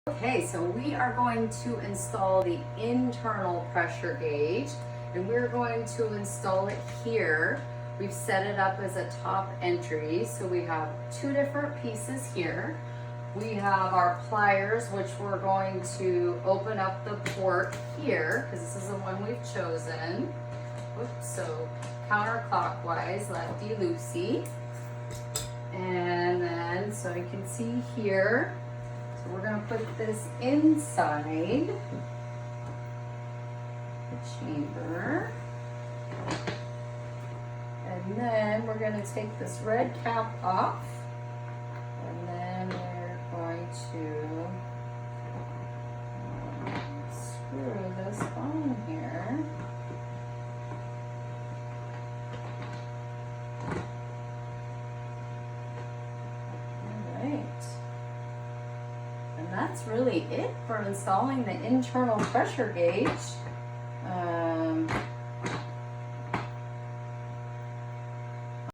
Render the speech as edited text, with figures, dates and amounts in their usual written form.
Okay, so we are going to install the internal pressure gauge, and we're going to install it here. We've set it up as a top entry, so we have two different pieces here. We have our pliers, which we're going to open up the port here, because this is the one we've chosen. Oops, so counterclockwise, lefty-loosey. And then, so you can see here, so we're going to put this inside the chamber. And then we're going to take this red cap off. And then we're going to screw this on here. And that's really it for installing the internal pressure gauge.